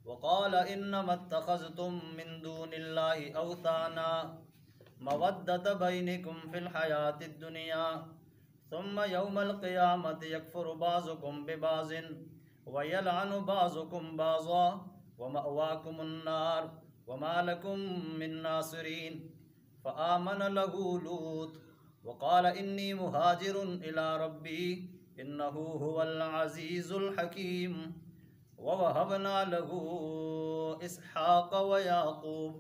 وقال إنما اتخذتم من دون الله أوثانا مودة بينكم في الحياة الدنيا ثم يوم القيامة يكفر بعضكم ببعض ويلعن بعضكم بعضا ومأواكم النار وما لكم من ناصرين فآمن له لوط وقال إني مهاجر إلى ربي إنه هو العزيز الحكيم ووهبنا له إسحاق ويعقوب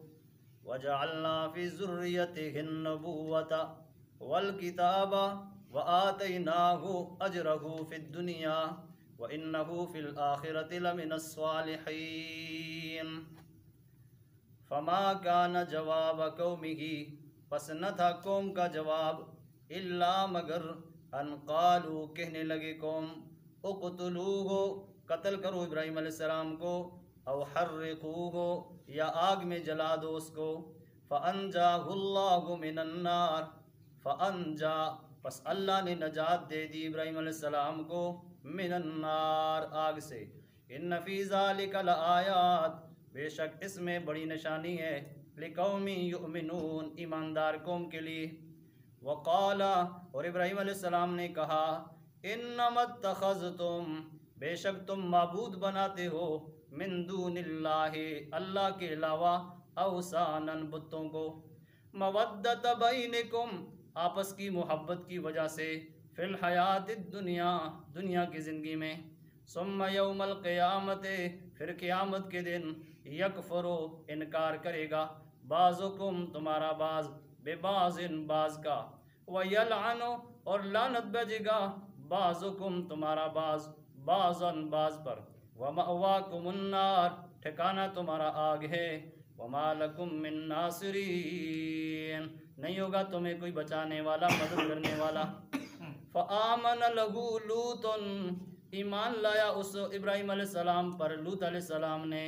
وجعلنا في ذريته النبوة والكتاب وآتيناه أجره في الدنيا وإنه في الآخرة لمن الصالحين فما كان جواب قومه پس نہ تھا قوم کا جواب الا مگر ان قالوا کہنے لگے قوم اقتلوہ قتل کرو ابراہیم علیہ السلام کو او حرقوہ یا آگ میں جلا دو اس کو فانجاہ اللہ من النار فانجا پس اللہ نے نجات دے دی ابراہیم علیہ السلام کو من النار آگ سے ان فی ذالک لآیات بے شک اس میں بڑی نشانی ہے لقوم یؤمنون ایماندار قوم کے لیے وقال اور ابراہیم علیہ السلام نے کہا انما اتخذتم بے شک تم معبود بناتے ہو من دون اللہ اللہ کے علاوہ اوثانا بتوں کو مودت بینکم آپس کی محبت کی وجہ سے فی الحیات الدنیا دنیا کی زندگی میں ثم یوم القیامت پھر قیامت کے دن یکفرو انکار کرے گا بعضکم تمہارا بعض ببعض بعض کا ویلعن اور لعنت بھیجے گا بعضکم تمہارا بعض بعضا بعض پر ومأواکم النار ٹھکانہ تمہارا آگ ہے وما لکم من ناصرین نہیں ہوگا تمہیں کوئی بچانے والا مدد کرنے والا فآمن لہ لوط ایمان لایا اس ابراہیم علیہ السلام پر لوط علیہ السلام نے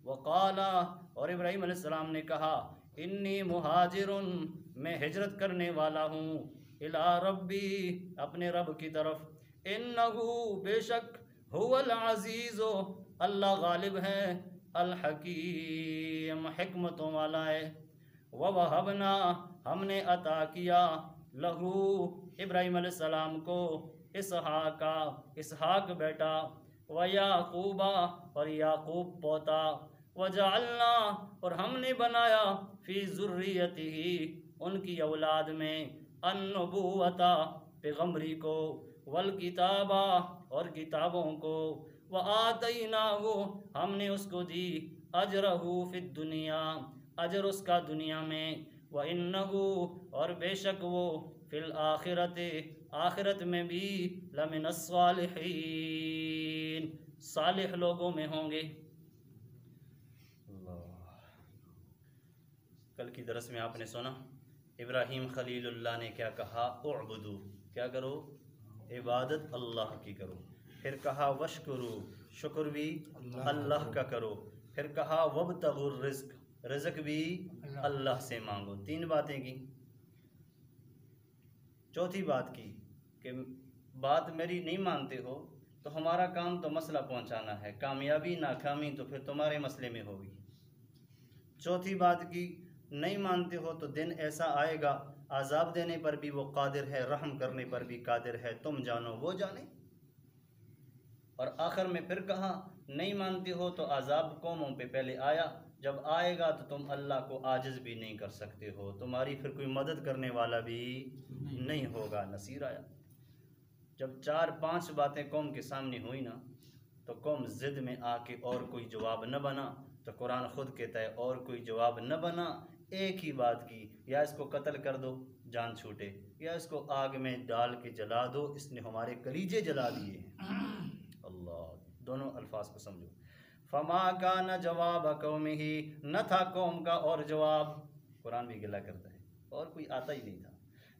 وقالا اور ابراہیم علیہ السلام نے کہا انی مہاجر میں ہجرت کرنے والا ہوں الی ربی اپنے رب کی طرف انہو بے شک هو العزیز اللہ غالب ہے الحکیم حکمتوں والا ہے ووہبنا ہم نے عطا کیا لہو ابراہیم علیہ السلام کو اسحاق بیٹا ویعقوبہ اور یعقوب پوتا وجعلنا اور ہم نے بنایا فی ذریتہ ان کی اولاد میں النبوۃ پیغمبری کو والکتابہ اور کتابوں کو وآتیناہ ہم نے اس کو دی اجرہ فی الدنیا اجر اس کا دنیا میں وَإِنَّهُ اور بے شک وہ فی الآخرت آخرت میں بھی لمن الصالحین صالح لوگوں میں ہوں گے۔ کل کی درس میں آپ نے سنا ابراہیم خلیل اللہ نے کیا کہا اعبدو کیا کرو عبادت اللہ کی کرو، پھر کہا وشکرو شکر بھی اللہ کا کرو، پھر کہا وابتغوا الرزق رزق بھی اللہ سے مانگو۔ تین باتیں کی۔ چوتھی بات کی کہ بات میری نہیں مانتے ہو تو ہمارا کام تو مسئلہ پہنچانا ہے، کامیابی ناکامی تو پھر تمہارے مسئلے میں ہوگی۔ چوتھی بات کی نہیں مانتے ہو تو دن ایسا آئے گا عذاب دینے پر بھی وہ قادر ہے، رحم کرنے پر بھی قادر ہے، تم جانو وہ جانے۔ اور آخر میں پھر کہا نہیں مانتے ہو تو عذاب قوموں پہ پہلے آیا، جب آئے گا تو تم اللہ کو عاجز بھی نہیں کر سکتے ہو، تمہاری پھر کوئی مدد کرنے والا بھی نہیں ہوگا، نصیر آیا۔ جب 4-5 باتیں قوم کے سامنے ہوئی نا تو قوم ضد میں آ کے اور کوئی جواب نہ بنا، تو قرآن خود کہتا ہے اور کوئی جواب نہ بنا، ایک ہی بات کی، یا اس کو قتل کر دو جان چھوٹے، یا اس کو آگ میں ڈال کے جلا دو، اس نے ہمارے کلیجے جلا دیے ہیں۔ اللہ، دونوں الفاظ کو سمجھو۔ فما کان جواب قومہ نہ تھا قوم کا اور جواب، قرآن بھی گلا کرتا ہے، اور کوئی آتا ہی نہیں تھا،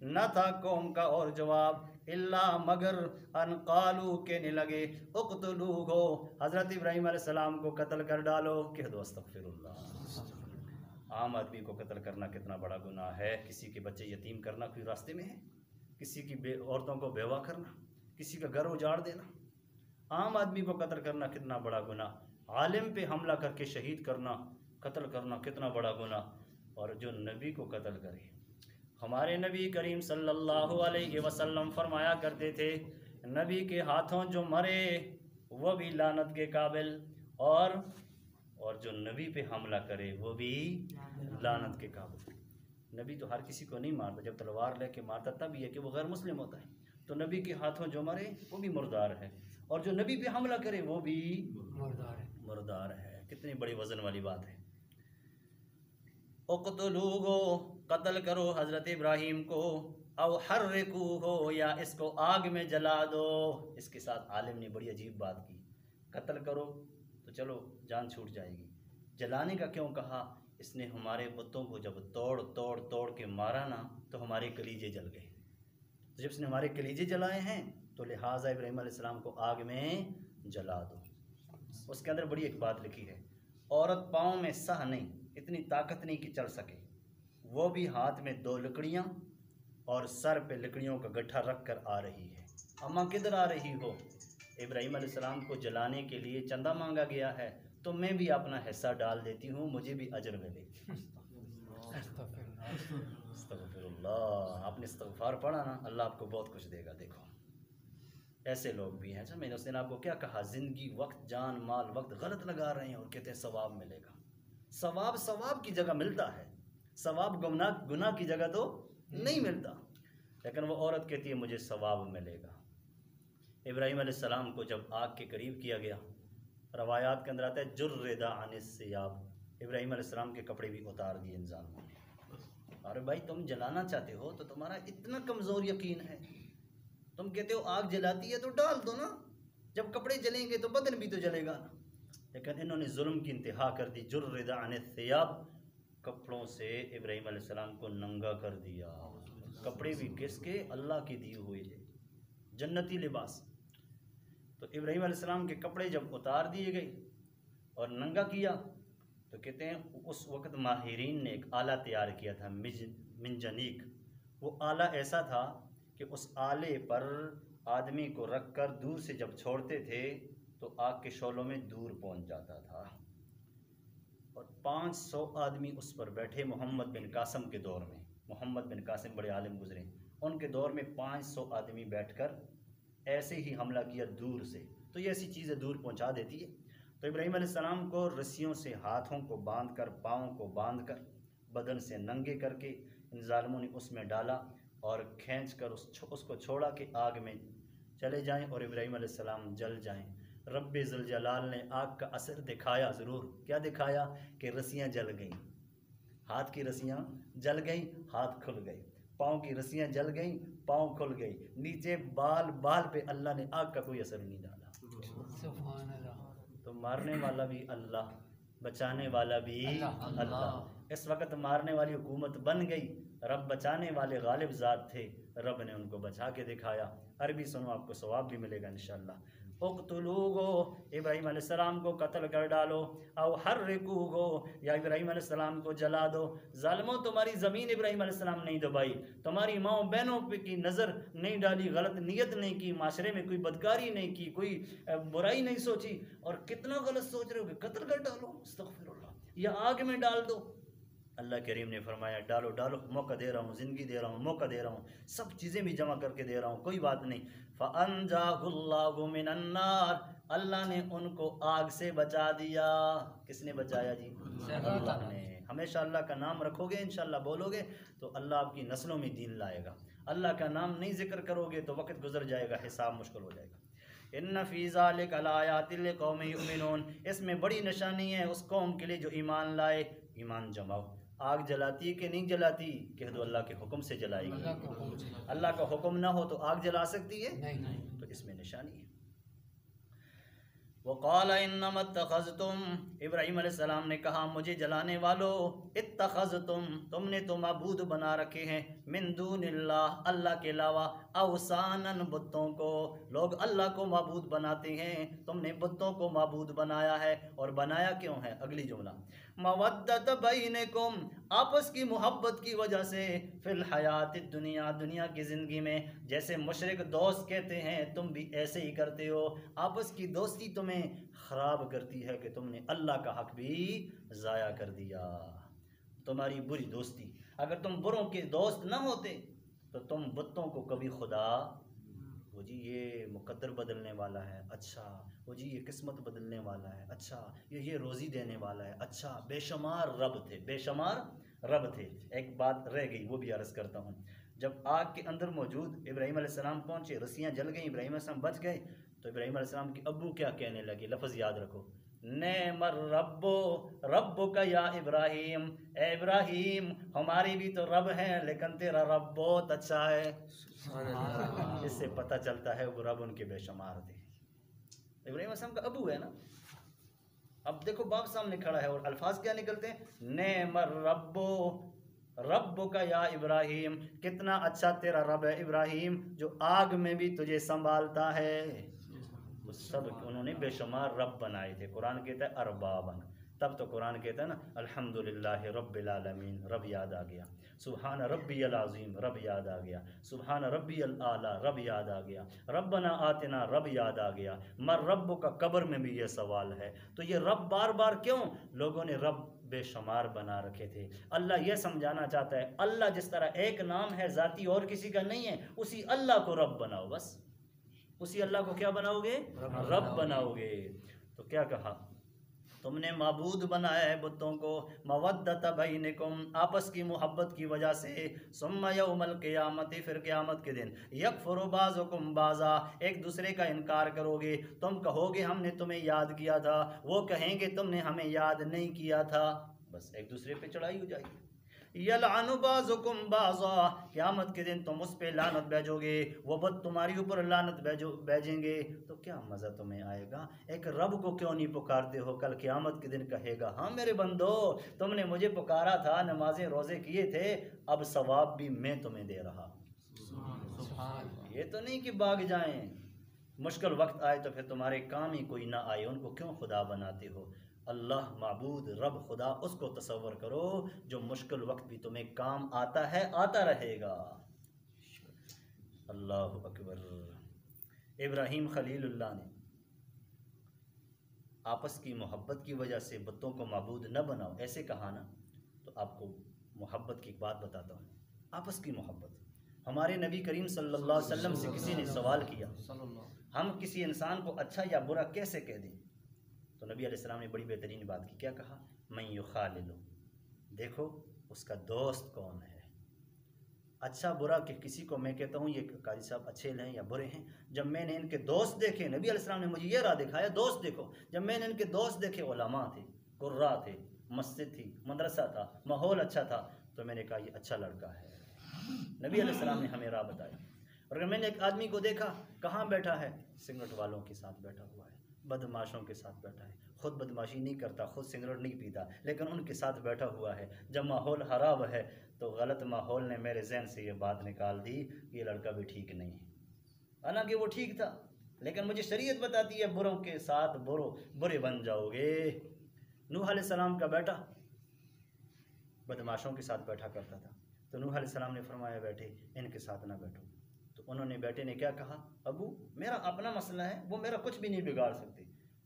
نہ تھا قوم کا اور جواب الا مگر ان قالو کہنے لگے اقتلوہ حضرت ابراہیم علیہ السلام کو قتل کر ڈالو، کہہ دو استغفر اللہ۔ عام آدمی کو قتل کرنا کتنا بڑا گناہ ہے، کسی کے بچے یتیم کرنا کوئی راستے میں ہے، کسی کی عورتوں کو بیوہ کرنا، کسی کا گھر اجاڑ دینا، عام آدمی کو قتل کرنا کتنا بڑا گناہ، عالم پہ حملہ کر کے شہید کرنا، قتل کرنا کتنا بڑا گناہ، اور جو نبی کو قتل کرے۔ ہمارے نبی کریم صلی اللہ علیہ وسلم فرمایا کرتے تھے نبی کے ہاتھوں جو مرے وہ بھی لعنت کے قابل، اور جو نبی پہ حملہ کرے وہ بھی لعنت کے قابل۔ نبی تو ہر کسی کو نہیں مارتا، جب تلوار لے کے مارتا تب یہ کہ وہ غیر مسلم ہوتا ہے، تو نبی کے ہاتھوں جو مرے وہ بھی مردار ہے، اور جو نبی پہ حملہ کرے وہ بھی مردار ہے۔ کتنی بڑی وزن والی بات ہے۔ اقتلوہ، قتل کرو حضرت ابراہیم کو، او حرکوہ، یا اس کو آگ میں جلا دو۔ اس کے ساتھ عالم نے بڑی عجیب بات کی، قتل کرو تو چلو جان چھوٹ جائے گی، جلانے کا کیوں کہا؟ اس نے ہمارے بتوں کو جب توڑ کے مارا نا تو ہمارے کلیجے جل گئے، تو جب اس نے ہمارے کلیجے جلائے ہیں تو لہٰذا ابراہیم علیہ السلام کو آگ میں جلا دو۔ اس کے اندر بڑی ایک بات لکھی ہے، عورت پاؤں میں سہ نہیں، اتنی طاقت نہیں کہ چل سکے، وہ بھی ہاتھ میں 2 لکڑیاں اور سر پہ لکڑیوں کا گٹھا رکھ کر آ رہی ہے۔ اماں کدھر آ رہی ہو؟ ابراہیم علیہ السلام کو جلانے کے لیے چندہ مانگا گیا ہے، تو میں بھی اپنا حصہ ڈال دیتی ہوں، مجھے بھی اجر ملے۔ استغفر اللہ، آپ نے استغفار پڑھا نا، اللہ آپ کو بہت کچھ دے گا۔ دیکھو ایسے لوگ بھی ہیں، میں نے اس دن آپ کو کیا کہا، زندگی، وقت، جان، مال، وقت غلط لگا رہے ہیں اور کہتے ہیں ثواب ملے گا۔ ثواب کی جگہ ملتا ہے، ثواب گناہ کی جگہ تو نہیں ملتا، لیکن وہ عورت کہتی ہے مجھے ثواب ملے گا۔ ابراہیم علیہ السلام کو جب آگ کے قریب کیا گیا، روایات کے اندر آتا ہے جرد عن الثیاب، ابراہیم علیہ السلام کے کپڑے بھی اتار دیے ان ظالموں نے۔ ارے بھائی تم جلانا چاہتے ہو تو تمہارا اتنا کمزور یقین ہے، تم کہتے ہو آگ جلاتی ہے تو ڈال دو نا، جب کپڑے جلیں گے تو بدن بھی تو جلے گا نا۔ لیکن انہوں نے ظلم کی انتہا کر دی، جرد عن الثیاب، کپڑوں سے ابراہیم علیہ السلام کو ننگا کر دیا۔ کپڑے بھی کس کے؟ اللہ کی دی ہوئی ہے، جنتی لباس۔ تو ابراہیم علیہ السلام کے کپڑے جب اتار دیے گئے اور ننگا کیا، تو کہتے ہیں اس وقت ماہرین نے ایک آلہ تیار کیا تھا، منجنیق۔ وہ آلہ ایسا تھا کہ اس آلے پر آدمی کو رکھ کر دور سے جب چھوڑتے تھے تو آگ کے شعلوں میں دور پہنچ جاتا تھا، اور 500 آدمی اس پر بیٹھے۔ محمد بن قاسم کے دور میں، محمد بن قاسم بڑے عالم گزرے، ان کے دور میں 500 آدمی بیٹھ کر ایسے ہی حملہ کیا دور سے، تو یہ ایسی چیزیں دور پہنچا دیتی ہے۔ تو ابراہیم علیہ السلام کو رسیوں سے ہاتھوں کو باندھ کر، پاؤں کو باندھ کر، بدن سے ننگے کر کے ان ظالموں نے اس میں ڈالا اور کھینچ کر اس کو چھوڑا کہ آگ میں چلے جائیں اور ابراہیم علیہ السلام جل جائیں۔ رب ذوالجلال نے آگ کا اثر دکھایا ضرور، کیا دکھایا؟ کہ رسیاں جل گئیں، ہاتھ کی رسیاں جل گئیں، ہاتھ کھل گئے، پاؤں کی رسیاں جل گئیں، پاؤں کھل گئی، نیچے بال پہ اللہ نے آگ کا کوئی اثر نہیں ڈالا۔ سبحان اللہ۔ تو مارنے والا بھی اللہ، بچانے والا بھی اللہ۔ اس وقت مارنے والی حکومت بن گئی، رب بچانے والے غالب ذات تھے، رب نے ان کو بچا کے دکھایا۔ عربی سنو، آپ کو ثواب بھی ملے گا انشاءاللہ۔ اقتلوہ، ابراہیم علیہ السلام کو قتل کر ڈالو، او حرکوہ، یا ابراہیم علیہ السلام کو جلا دو۔ ظالموں، تمہاری زمین ابراہیم علیہ السلام نہیں دبائی، تمہاری ماؤں بہنوں پہ کی نظر نہیں ڈالی، غلط نیت نہیں کی، معاشرے میں کوئی بدکاری نہیں کی، کوئی برائی نہیں سوچی، اور کتنا غلط سوچ رہے ہو کہ قتل کر ڈالو، استغفر اللہ، یا آگ میں ڈال دو۔ اللہ کریم نے فرمایا ڈالو ڈالو، موقع دے رہا ہوں، زندگی دے رہا ہوں، موقع دے رہا ہوں، سب چیزیں بھی جمع کر کے دے رہا ہوں، کوئی بات نہیں۔ فَأَنْجَاهُ اللَّهُ مِنَ النَّارِ، اللہ نے ان کو آگ سے بچا دیا۔ کس نے بچایا جی؟ اللہ نے۔ ہمیشہ اللہ کا نام رکھو گے، انشاءاللہ بولو گے تو اللہ آپ کی نسلوں میں دین لائے گا۔ اللہ کا نام نہیں ذکر کرو گے تو وقت گزر جائے گا، حساب مشکل ہو جائے گا۔ ان فی ذلک لآیات لقوم یؤمنون، اس میں بڑی نشانی ہے اس قوم کے لیے جو ایمان لائے۔ ایمان جماؤ۔ آگ جلاتی ہے کہ نہیں جلاتی؟ کہہ دو اللہ کے حکم سے جلائے گی۔ اللہ کا حکم نہ ہو تو آگ جلا سکتی ہے؟ نہیں۔ تو اس میں نشانی ہے۔ وقال انما اتخذتم، ابراہیم علیہ السلام نے کہا مجھے جلانے والو، اتخذتم، تم نے تو معبود بنا رکھے ہیں، من دون اللہ، اللہ کے علاوہ، اوثانن بتوں کو، لوگ اللہ کو معبود بناتے ہیں، تم نے بتوں کو معبود بنایا ہے، اور بنایا کیوں ہے؟ اگلی جملہ مودت بینکم، آپس کی محبت کی وجہ سے، فی الحیات الدنیا، دنیا کی زندگی میں، جیسے مشرک دوست کہتے ہیں تم بھی ایسے ہی کرتے ہو، آپس کی دوستی تمہیں خراب کرتی ہے کہ تم نے اللہ کا حق بھی ضائع کر دیا، تمہاری بری دوستی، اگر تم بروں کے دوست نہ ہوتے تو تم بتوں کو کبھی خدا، وہ جی یہ مقدر بدلنے والا ہے، اچھا وہ جی یہ قسمت بدلنے والا ہے، اچھا یہ روزی دینے والا ہے، اچھا بے شمار رب تھے، بے شمار رب تھے۔ ایک بات رہ گئی وہ بھی عرض کرتا ہوں، جب آگ کے اندر موجود ابراہیم علیہ السلام پہنچے، رسیاں جل گئیں، ابراہیم علیہ السلام بچ گئے، تو ابراہیم علیہ السلام کے ابو کیا کہنے لگے؟ لفظ یاد رکھو، نعم الرب ربک یا ابراہیم، اے ابراہیم ہماری بھی تو رب ہیں لیکن تیرا رب بہت اچھا ہے۔ اس سے پتہ چلتا ہے وہ رب ان کے بے شمار تھے، ابراہیم علیہ السلام کا ابو ہے نا۔ اب دیکھو باپ سامنے کھڑا ہے اور الفاظ کیا نکلتے ہیں؟ نعم الرب ربک یا ابراہیم، کتنا اچھا تیرا رب ہے ابراہیم جو آگ میں بھی تجھے سنبھالتا ہے۔ وہ سب انہوں نے بے شمار رب بنائے تھے، قرآن کہتا ہے اربابن، تب تو قرآن کہتا ہے نا الحمدللہ رب العالمین، رب یاد آ گیا، سبحان ربی العظیم رب یاد آ گیا، سبحان ربی الاعلیٰ رب یاد آ گیا، ربنا آتنا رب یاد آ گیا، مر رب کا قبر میں بھی یہ سوال ہے۔ تو یہ رب بار بار کیوں؟ لوگوں نے رب بے شمار بنا رکھے تھے۔ اللہ یہ سمجھانا چاہتا ہے اللہ جس طرح ایک نام ہے ذاتی اور کسی کا نہیں ہے، اسی اللہ کو رب بناؤ، بس اسی اللہ کو کیا بناؤ گے؟ رب بناؤ گے۔ تو کیا کہا؟ تم نے معبود بنایا ہے بتوں کو، مودت بینکم، آپس کی محبت کی وجہ سے، ثم یوم القیامت، پھر قیامت کے دن، یکفر بعضکم بعضا، ایک دوسرے کا انکار کرو گے، تم کہو گے ہم نے تمہیں یاد کیا تھا، وہ کہیں گے تم نے ہمیں یاد نہیں کیا تھا، بس ایک دوسرے پہ چڑھائی ہو جائے گی۔ یلعن بعضکم بعضا، قیامت کے دن تم اس پہ لعنت بھیجو گے، وہ بت تمہاری اوپر لعنت بھیجیں گے، تو کیا مزہ تمہیں آئے گا؟ ایک رب کو کیوں نہیں پکارتے ہو؟ کل قیامت کے دن کہے گا ہاں میرے بندو تم نے مجھے پکارا تھا، نمازیں روزے کیے تھے، اب ثواب بھی میں تمہیں دے رہا ہوں۔ یہ تو نہیں کہ بھاگ جائیں، مشکل وقت آئے تو پھر تمہارے کام ہی کوئی نہ آئے، ان کو کیوں خدا بناتے ہو؟ اللہ معبود رب خدا اس کو تصور کرو جو مشکل وقت بھی تمہیں کام آتا ہے، آتا رہے گا۔ اللہ اکبر۔ ابراہیم خلیل اللہ نے آپس کی محبت کی وجہ سے بتوں کو معبود نہ بناؤ ایسے کہا نا، تو آپ کو محبت کی ایک بات بتاتا ہوں، آپس کی محبت۔ ہمارے نبی کریم صلی اللہ علیہ وسلم سے کسی نے سوال کیا ہم کسی انسان کو اچھا یا برا کیسے کہہ دیں؟ تو نبی علیہ السلام نے بڑی بہترین بات کی، کیا کہا؟ من یخالل، دیکھو اس کا دوست کون ہے۔ اچھا برا کہ کسی کو میں کہتا ہوں یہ قاضی صاحب اچھے ہیں یا برے ہیں، جب میں نے ان کے دوست دیکھے، نبی علیہ السلام نے مجھے یہ راہ دکھایا دوست دیکھو، جب میں نے ان کے دوست دیکھے، علماء تھے، قراء تھے، مسجد تھی، مدرسہ تھا، ماحول اچھا تھا، تو میں نے کہا یہ اچھا لڑکا ہے۔ نبی علیہ السلام نے ہمیں راہ بتایا۔ اور اگر میں نے ایک آدمی کو دیکھا کہاں بیٹھا ہے، سگریٹ والوں کے ساتھ بیٹھا ہوا ہے، بدماشوں کے ساتھ بیٹھا ہے، خود بدماشی نہیں کرتا، خود سگریٹ نہیں پیتا، لیکن ان کے ساتھ بیٹھا ہوا ہے، جب ماحول خراب ہے تو غلط ماحول نے میرے ذہن سے یہ بات نکال دی کہ یہ لڑکا بھی ٹھیک نہیں ہے، حالانکہ وہ ٹھیک تھا، لیکن مجھے شریعت بتاتی ہے بروں کے ساتھ برے بن جاؤ گے۔ نوح علیہ السلام کا بیٹا بدماشوں کے ساتھ بیٹھا کرتا تھا، تو نوح علیہ السلام نے فرمایا بیٹے ان کے ساتھ نہ بیٹھو، تو انہوں نے بیٹے نے کیا کہا؟ ابو میرا اپنا مسئلہ ہے، وہ میرا کچھ بھی نہیں بگاڑ سکتے۔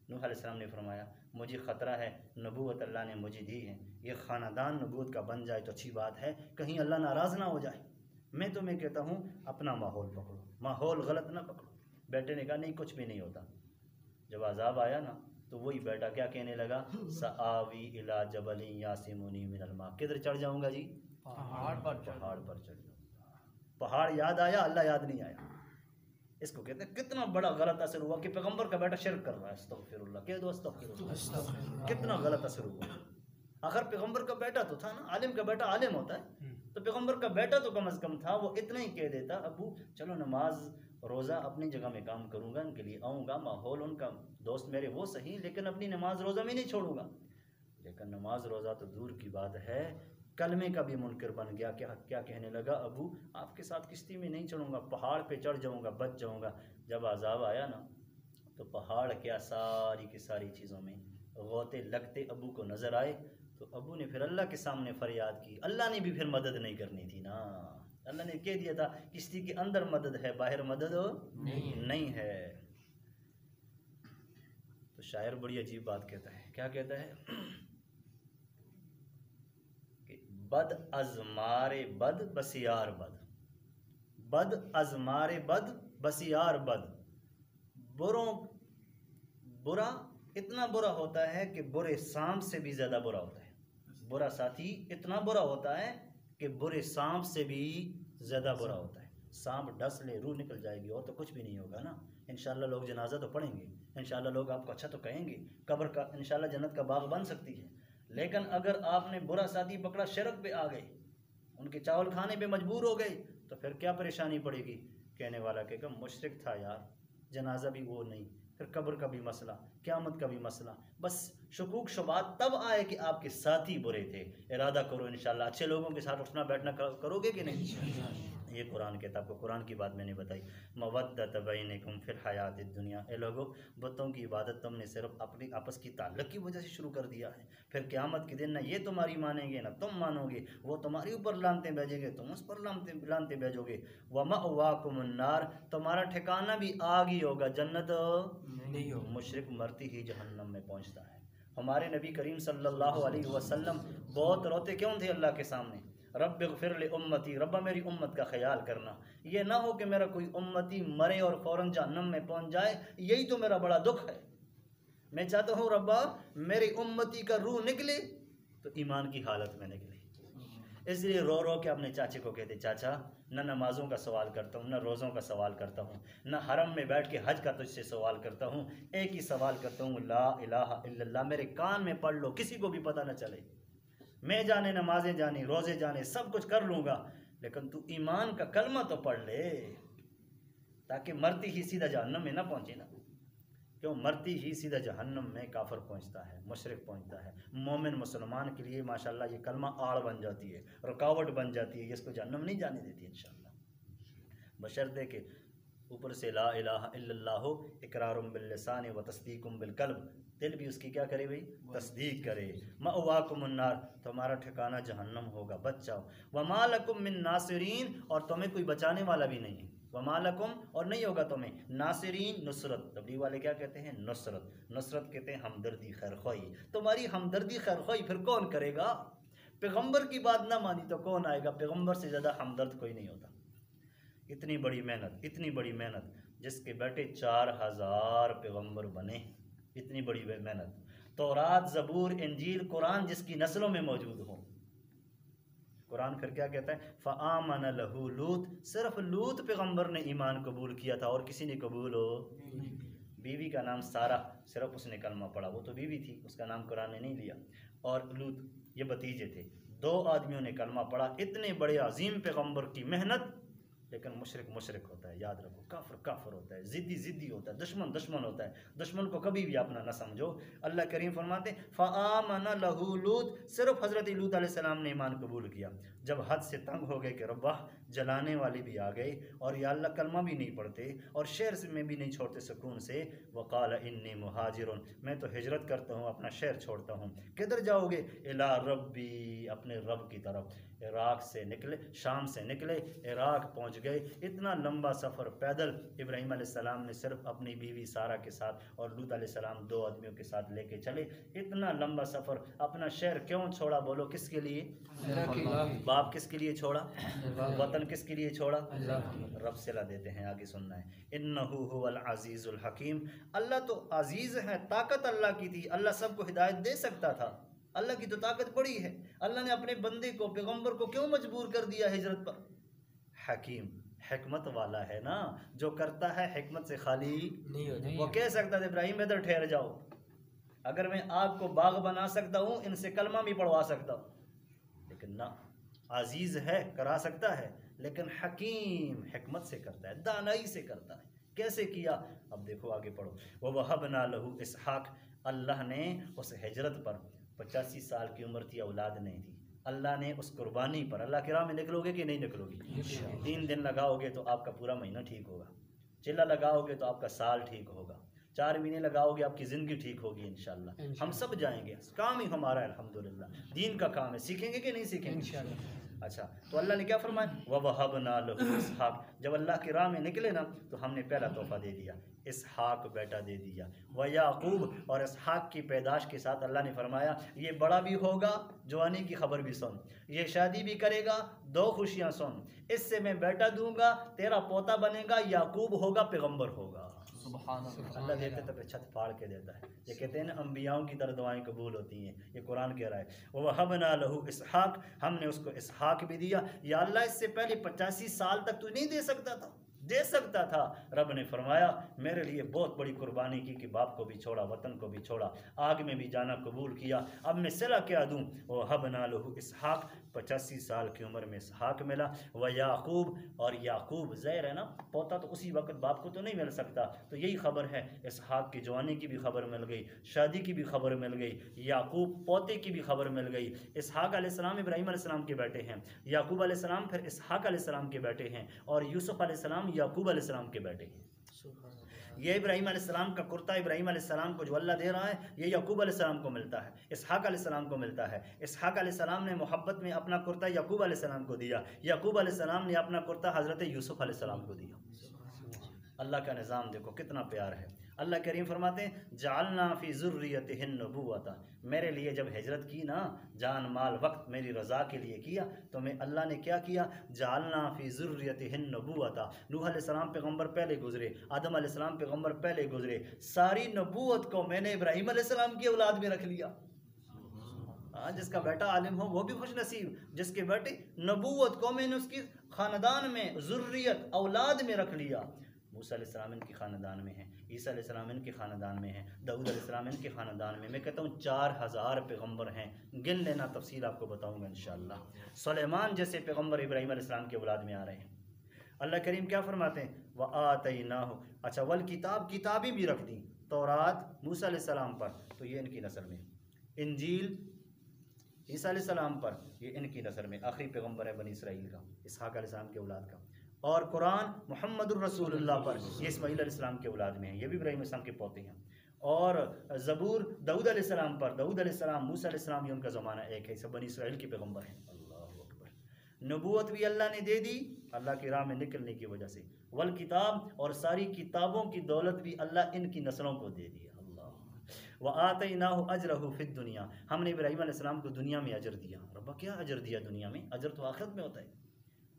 نوح علیہ السلام نے فرمایا مجھے خطرہ ہے، نبوت اللہ نے مجھے دی ہے، یہ خاندان نبوت کا بن جائے تو اچھی بات ہے، کہیں اللہ ناراض نہ ہو جائے، میں تمہیں کہتا ہوں اپنا ماحول پکڑو، ماحول غلط نہ پکڑو۔ بیٹے نے کہا نہیں کچھ بھی نہیں ہوتا۔ جب عذاب آیا نا تو وہی بیٹا کیا کہنے لگا؟ سآوی الی جبل یعصمنی من الماء، کدھر چڑھ جاؤں گا جی؟ پہاڑ پر چڑھ جاؤں گا۔ پہاڑ یاد آیا، اللہ یاد نہیں آیا۔ اس کو کہتے ہیں کتنا بڑا غلط اثر ہوا کہ پیغمبر کا بیٹا شرک کر رہا ہے، استغفر اللہ، کہہ دو استغفر اللہ، کتنا غلط اثر ہوا۔ آخر پیغمبر کا بیٹا تو تھا نا، عالم کا بیٹا عالم ہوتا ہے، تو پیغمبر کا بیٹا تو کم از کم تھا، وہ اتنا ہی کہہ دیتا ابو چلو نماز روزہ اپنی جگہ میں کام کروں گا، ان کے لیے آؤں گا، ماحول ان کا دوست میرے وہ صحیح، لیکن اپنی نماز روزہ میں نہیں چھوڑوں گا۔ لیکن نماز روزہ تو دور کی بات ہے، کلمے کا بھی منکر بن گیا. کیا کہنے لگا؟ ابو آپ کے ساتھ کشتی میں نہیں چڑھوں گا، پہاڑ پہ چڑھ جاؤں گا، بچ جاؤں گا. جب عذاب آیا نا تو پہاڑ کیا ساری کی ساری چیزوں میں غوطے لگتے ابو کو نظر آئے. تو ابو نے پھر اللہ کے سامنے فریاد کی. اللہ نے بھی پھر مدد نہیں کرنی تھی نا، اللہ نے کہہ دیا تھا کشتی کے اندر مدد ہے، باہر مدد نہیں ہے. تو شاعر بڑی عجیب بات کہتا ہے. کیا کہتا ہے؟ کہ بد از مار بد بسیار بد، بد از مار بد بسیار بد. برا اتنا برا ہوتا ہے کہ برے سانپ سے بھی زیادہ برا ہوتا ہے. برا ساتھی اتنا برا ہوتا ہے کہ برے سانپ سے بھی زیادہ برا ہوتا ہے. سانپ ڈس لے روح نکل جائے گی اور تو کچھ بھی نہیں ہوگا نا. انشاءاللہ لوگ جنازہ تو پڑھیں گے، انشاءاللہ لوگ آپ کو اچھا تو کہیں گے، قبر کا انشاءاللہ جنت کا باغ بن سکتی ہے. لیکن اگر آپ نے برا ساتھی پکڑا، شرک پہ آ گئے، ان کے چاول کھانے پہ مجبور ہو گئے، تو پھر کیا پریشانی پڑے گی؟ کہنے والا کہ مشرک تھا یار، جنازہ بھی وہ نہیں، پھر قبر کا بھی مسئلہ، قیامت کا بھی مسئلہ. بس شکوک شبہات تب آئے کہ آپ کے ساتھی برے تھے. ارادہ کرو انشاءاللہ اچھے لوگوں کے ساتھ اٹھنا بیٹھنا کرو گے کہ نہیں؟ یہ قرآن کہتا. آپ کو قرآن کی بات میں نے بتائی. مودت بینکم فی الحیات الدنیا. اے لوگوں، بتوں کی عبادت تم نے صرف اپنی آپس کی تعلق کی وجہ سے شروع کر دیا ہے. پھر قیامت کے دن نہ یہ تمہاری مانیں گے نہ تم مانو گے. وہ تمہارے اوپر لانتیں بھیجیں گے، تم اس پر لانتیں بھیجو گے. ومأواکم النار. تمہارا ٹھکانہ بھی آگ ہی ہوگا، جنت نہیں ہوگا. مشرک مرتی ہی جہنم میں پہنچتا ہے. ہمارے نبی کریم صلی اللہ علیہ وسلم بہت روتے کیوں تھے اللہ کے سامنے؟ رب اغفر لامتی، ربا میری امت کا خیال کرنا. یہ نہ ہو کہ میرا کوئی امتی مرے اور فوراً جہنم میں پہنچ جائے، یہی تو میرا بڑا دکھ ہے. میں چاہتا ہوں ربا میری امتی کا روح نکلے تو ایمان کی حالت میں نکلے. اس لیے رو رو کے اپنے چاچے کو کہتے، چاچا نہ نمازوں کا سوال کرتا ہوں، نہ روزوں کا سوال کرتا ہوں، نہ حرم میں بیٹھ کے حج کا تجھ سے سوال کرتا ہوں. ایک ہی سوال کرتا ہوں، لا الہ الا اللہ. میرے کان میں پڑھ لو، کسی کو بھی پتہ نہ چلے. میں جانے نمازیں جانے روزے جانے سب کچھ کر لوں گا، لیکن تو ایمان کا کلمہ تو پڑھ لے، تاکہ مرتی ہی سیدھا جہنم میں نہ پہنچے نا. کیوں؟ مرتی ہی سیدھا جہنم میں کافر پہنچتا ہے، مشرک پہنچتا ہے. مومن مسلمان کے لیے ماشاءاللہ یہ کلمہ آڑ بن جاتی ہے، رکاوٹ بن جاتی ہے، یہ اس کو جہنم نہیں جانے دیتی انشاءاللہ. بشرطے کہ اوپر سے لا الہ الا اللہ ہو، اقرار باللسان و تصدیق بالقلب، دل بھی اس کی کیا کرے بھائی؟ تصدیق کرے. مأواکم النار. تمہارا ٹھکانہ جہنم ہوگا، بچ جاؤ. وما لکم من ناصرین. اور تمہیں کوئی بچانے والا بھی نہیں ہے. وما لکم، اور نہیں ہوگا تمہیں، ناصرین نصرت. تبلیغ والے کیا کہتے ہیں؟ نصرت. نصرت کہتے ہیں ہمدردی خیر خواہی. تمہاری ہمدردی خیر خواہی پھر کون کرے گا؟ پیغمبر کی بات نہ مانی تو کون آئے گا؟ پیغمبر سے زیادہ ہمدرد کوئی نہیں ہوتا. اتنی بڑی محنت، اتنی بڑی محنت، جس کے بیٹے 4000 پیغمبر بنے. اتنی بڑی محنت. تورات، زبور، انجیل، قرآن جس کی نسلوں میں موجود ہو. قرآن پھر کیا کہتا ہے؟ فآمن لہ لوط. صرف لوط پیغمبر نے ایمان قبول کیا تھا، اور کسی نے قبول ہو. بیوی کا نام سارہ، صرف اس نے کلمہ پڑھا، وہ تو بیوی تھی، اس کا نام قرآن نے نہیں لیا. اور لوط، یہ بھتیجے تھے. 2 آدمیوں نے کلمہ پڑھا. اتنے بڑے عظیم پیغمبر کی محنت، لیکن مشرک ہوتا ہے. یاد رکھو، کافر ہوتا ہے، ضدی ہوتا ہے، دشمن ہوتا ہے. دشمن کو کبھی بھی اپنا نہ سمجھو. اللہ کریم فرماتے ہیں فآمن لہ لوط. صرف حضرت لوط علیہ السلام نے ایمان قبول کیا. جب حد سے تنگ ہو گئے کہ ربا جلانے والے بھی آ گئے، اور یا اللہ کلمہ بھی نہیں پڑھتے، اور شہر میں بھی نہیں چھوڑتے سکون سے. وقال انی مہاجر. میں تو ہجرت کرتا ہوں، اپنا شہر چھوڑتا ہوں. کدھر جاؤ گے؟ الی ربی. اپنے رب کی طرف. عراق سے نکلے، شام سے نکلے، عراق پہنچ گئے. اتنا لمبا سفر پیدل. ابراہیم علیہ السلام نے صرف اپنی بیوی سارہ کے ساتھ اور لوط علیہ السلام 2 آدمیوں کے ساتھ لے کے چلے. اتنا لمبا سفر. اپنا شہر کیوں چھوڑا بولو؟ کس کے لیے؟ باپ کس کے لیے چھوڑا؟ وطن کس کے لیے چھوڑا؟ رب صلہ دیتے ہیں، آگے سننا ہے. انہ هو العزیز الحکیم. اللہ تو عزیز ہے، طاقت اللہ کی تھی، اللہ سب کو ہدایت دے سکتا تھا. اللہ کی تو طاقت بڑی ہے. اللہ نے اپنے بندے کو، پیغمبر کو کیوں مجبور کر دیا ہجرت پر؟ حکیم، حکمت والا ہے نا. جو کرتا ہے حکمت سے خالی نہیں. وہ کہہ سکتا ہے ابراہیم ادھر ٹھہر جاؤ، اگر میں آپ کو باغ بنا سکتا ہوں، ان سے کلمہ بھی پڑھوا سکتا ہوں، لیکن نہ. عزیز ہے، کرا سکتا ہے، لیکن حکیم، حکمت سے کرتا ہے، دانائی سے کرتا ہے. کیسے کیا؟ اب دیکھو آگے پڑھو. وَوَهَبْنَا لَهُ اسحاق. اللہ نے اس ہجرت پر 85 سال کی عمر تھی، اولاد نہیں تھی. اللہ نے اس قربانی پر، اللہ کی راہ میں نکلو گے کہ نہیں نکلو گے؟ 3 دن لگاؤ گے تو آپ کا پورا مہینہ ٹھیک ہوگا، چلہ لگاؤ گے تو آپ کا سال ٹھیک ہوگا، 4 مہینے لگاؤ گے آپ کی زندگی ٹھیک ہوگی انشاءاللہ۔ ہم سب جائیں گے، کام ہی ہمارا ہے الحمدللہ، دین کا کام ہے، سیکھیں گے کہ نہیں سیکھیں گے؟ انشاءاللہ۔ اچھا، تو اللہ نے کیا فرمایا؟ وَوَهَبْنَا لَهُ اسحاق، جب اللہ کی راہ میں نکلے نا تو ہم نے پہلا تحفہ دے دیا، اسحاق بیٹا دے دیا، وَيَعْقُوب، اور اسحاق کی پیدائش کے ساتھ اللہ نے فرمایا یہ بڑا بھی ہوگا، جوانی کی خبر بھی سن، یہ شادی بھی کرے گا، 2 خوشیاں سن، اس سے میں بیٹا دوں گا، تیرا پوتا بنے گا، یعقوب ہوگا، پیغمبر ہوگا۔ سبحان اللہ۔ اللہ دیتے تو پھر چھت پھاڑ کے دیتا ہے، یہ کہتے ہیں نا انبیاؤں کی طرح دعائیں قبول ہوتی ہیں، یہ قرآن کہہ رہا ہے وَوَهَبْنَا لَهُ اسحاق، ہم نے اس کو اسحاق بھی دیا۔ یا اللہ اس سے پہلے 85 سال تک تو نہیں دے سکتا تھا؟ دے سکتا تھا۔ رب نے فرمایا میرے لیے بہت بڑی قربانی کی کہ باپ کو بھی چھوڑا، وطن کو بھی چھوڑا، آگ میں بھی جانا قبول کیا، اب میں صلہ کیا دوں؟ وَوَهَبْنَا لَهُ اسحاق، 85 سال کی عمر میں اسحاق ملا، وَيَعْقُوب، اور یعقوب، ظاہر ہے نا پوتا تو اسی وقت باپ کو تو نہیں مل سکتا، تو یہی خبر ہے، اسحاق کی جوانی کی بھی خبر مل گئی، شادی کی بھی خبر مل گئی، یعقوب پوتے کی بھی خبر مل گئی۔ اسحاق علیہ السلام ابراہیم علیہ السلام کے بیٹے ہیں، یعقوب علیہ السلام پھر اسحاق علیہ السلام کے بیٹے ہیں، اور یوسف علیہ السلام یعقوب علیہ السلام کے بیٹے ہیں۔ یہ ابراہیم علیہ السلام کا کرتا ابراہیم علیہ السلام کو جو اللہ دے رہا ہے یہ یعقوب علیہ السلام کو ملتا ہے، اسحاق علیہ السلام کو ملتا ہے۔ اسحاق علیہ السلام نے محبت میں اپنا کرتا یعقوب علیہ السلام کو دیا، یعقوب علیہ السلام نے اپنا کرتا حضرت یوسف علیہ السلام کو دیا۔ اللہ کا نظام دیکھو کتنا پیار ہے۔ اللہ کریم فرماتے ہیں جعلنا فی ذریتہ النبوۃ، میرے لیے جب ہجرت کی نا، جان مال وقت میری رضا کے لیے کیا، تو میں اللہ نے کیا کیا؟ جعلنا فی ذریتہ النبوۃ، نوح علیہ السلام پیغمبر پہلے گزرے، آدم علیہ السلام پیغمبر پہلے گزرے، ساری نبوت کو میں نے ابراہیم علیہ السلام کی اولاد میں رکھ لیا۔ جس کا بیٹا عالم ہو وہ بھی خوش نصیب، جس کے بیٹے نبوت کو میں نے اس کی خاندان میں، ذریت اولاد میں رکھ لیا۔ موسیٰ علیہ السلام ان کی خاندان میں ہیں، عیسیٰ علیہ السلام ان کے خاندان میں ہیں، داؤد علیہ السلام ان کے خاندان میں کہتا ہوں 4000 پیغمبر ہیں، گن لینا، تفصیل آپ کو بتاؤں گا انشاءاللہ۔ سلیمان جیسے پیغمبر ابراہیم علیہ السلام کے اولاد میں آ رہے ہیں۔ اللہ کریم کیا فرماتے ہیں؟ وَآتَيْنَاهُ، اچھا والکتاب، کتابیں بھی رکھ دیں، تورات موسیٰ علیہ السلام پر تو یہ ان کی نسل میں، انجیل عیسیٰ علیہ السلام پر یہ ان کی نسل میں، آخری پیغمبر ہے بنی اسرائیل کا، اسحاق علیہ السلام کے اولاد کا، اور قرآن محمد الرسول اللہ پر یہ اسماعیل علیہ السلام کے اولاد میں ہیں، یہ بھی ابراہیم علیہ السلام کے پوتے ہیں، اور زبور داؤد علیہ السلام پر، داؤد علیہ السلام، موسیٰ علیہ السلام، یہ ان کا زمانہ ایک ہے، سب بنی اسرائیل کے پیغمبر ہیں۔ اللہ اکبر۔ نبوت بھی اللہ نے دے دی اللہ کی راہ میں نکلنے کی وجہ سے، والکتاب، اور ساری کتابوں کی دولت بھی اللہ ان کی نسلوں کو دے دی۔ وَآتَيْنَاهُ أَجْرَهُ فِي الدُّنْيَا، ہم نے ابراہیم علیہ السلام کو دنیا میں اجر دیا۔ ربا کیا اجر دیا دنیا میں؟ اجر تو آخرت میں ہوتا ہے۔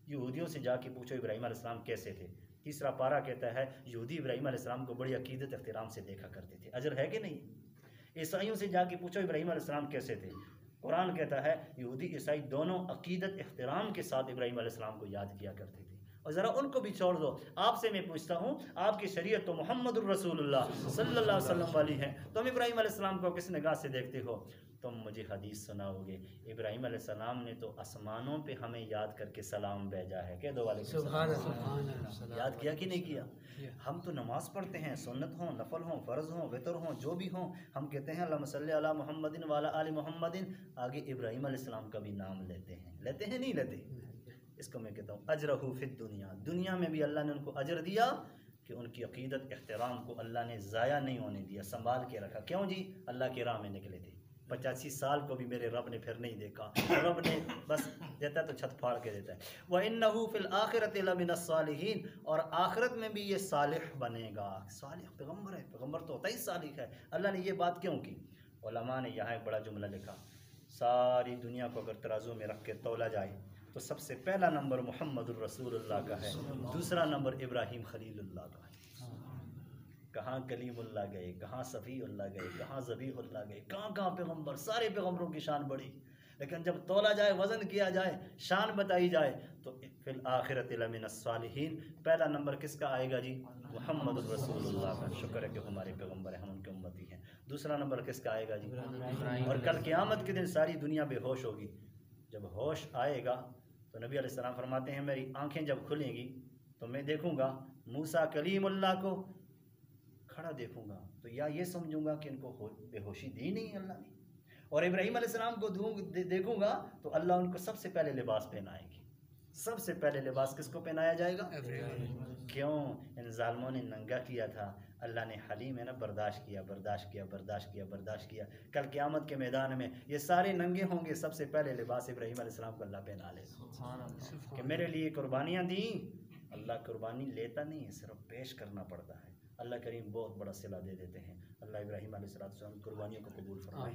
یہودیوں سے جا کے پوچھو ابراہیم علیہ السلام کیسے تھے، 3 پارہ کہتا ہے یہودی ابراہیم علیہ السلام کو بڑی عقیدت احترام سے دیکھا کرتے تھے، اجر ہے کہ نہیں؟ عیسائیوں سے جا کے پوچھو ابراہیم علیہ السلام کیسے تھے، قرآن کہتا ہے یہودی عیسائی دونوں عقیدت احترام کے ساتھ ابراہیم علیہ السلام کو یاد کیا کرتے تھے۔ اور ذرا ان کو بھی چھوڑ دو، آپ سے میں پوچھتا ہوں، آپ کی شریعت تو محمد الرسول اللہ صلی اللہ علیہ وسلم والی ہے، تم ابراہیم علیہ السلام کو کس نگاہ سے دیکھتے ہو؟ تم مجھے حدیث سناؤ گے ابراہیم علیہ السلام نے تو آسمانوں پہ ہمیں یاد کر کے سلام بھیجا ہے، کہہ دو علیکم السلام، یاد کیا کہ نہیں کیا؟ ہم تو نماز پڑھتے ہیں، سنت ہوں، نفل ہوں، فرض ہوں، وتر ہوں، جو بھی ہوں، ہم کہتے ہیں اللہم صلی علی محمد وعلی آل محمد، آگے ابراہیم علیہ السلام کا بھی نام لیتے ہیں، لیتے ہیں نہیں لیتے؟ اس کو میں کہتا ہوں اجرہ فی الدنیا، دنیا میں بھی اللہ نے ان کو اجر دیا کہ ان کی عقیدت احترام کو اللہ نے ضائع نہیں ہونے دیا، سنبھال کے رکھا۔ کیوں جی؟ اللہ کی راہ میں نکلے تھے، 85 سال کو بھی میرے رب نے پھر نہیں دیکھا، رب نے بس دیتا ہے تو چھت پھاڑ کے دیتا ہے۔ وَإِنَّهُ فِي الْآخِرَةِ لَمِنَ الصَّالِحِينَ، اور آخرت میں بھی یہ صالح بنے گا۔ صالح پیغمبر ہے، پیغمبر تو ہوتا ہی صالح ہے۔ اللہ نے یہ بات کیوں کی؟ علماء نے یہاں ایک بڑا جملہ لکھا، ساری دنیا کو اگر ترازو میں رکھ کے تولا جائے تو سب سے پہلا نمبر محمد الرسول اللہ کا ہے، دوسرا نمبر ابراہیم خلیل اللہ کا ہے۔ کہاں کلیم اللہ گئے، کہاں صفی اللہ گئے، کہاں ذبیح اللہ گئے، کہاں پیغمبر، سارے پیغمبروں کی شان بڑی، لیکن جب تولا جائے، وزن کیا جائے، شان بتائی جائے تو فی الآخرۃ لمن الصالحین، پہلا نمبر کس کا آئے گا جی؟ محمد الرسول اللہ کا۔ شکر ہے کہ ہمارے پیغمبر ہیں، ہم ان کے امتی ہیں۔ دوسرا نمبر کس کا آئے گا جی؟ اور کل قیامت کے دن ساری دنیا بے ہوش ہوگی، جب ہوش آئے گا تو نبی علیہ السلام فرماتے ہیں میری آنکھیں جب کھلیں گی تو میں دیکھوں گا موسیٰ کلیم اللہ کو کھڑا دیکھوں گا، تو یا یہ سمجھوں گا کہ ان کو بے ہوشی دی نہیں اللہ نے، اور ابراہیم علیہ السلام کو دیکھوں گا تو اللہ ان کو سب سے پہلے لباس پہنائیں گے. سب سے پہلے لباس کس کو پہنایا جائے گا؟ کیوں؟ ان ظالموں نے ننگا کیا تھا، اللہ نے حلیم ہے نا، برداشت کیا برداشت کیا برداشت کیا برداشت کیا. کل قیامت کے میدان میں یہ سارے ننگے ہوں گے، سب سے پہلے لباس ابراہیم علیہ السلام کو اللہ پہنا لے کہ میرے لیے قربانیاں دیں. اللہ قربانی لیتا نہیں ہے، صرف پیش کرنا پڑتا ہے. اللہ کریم بہت بڑا صلہ دے دیتے ہیں. اللہ ابراہیم علیہ السلام قربانیوں کو قبول فرمائے.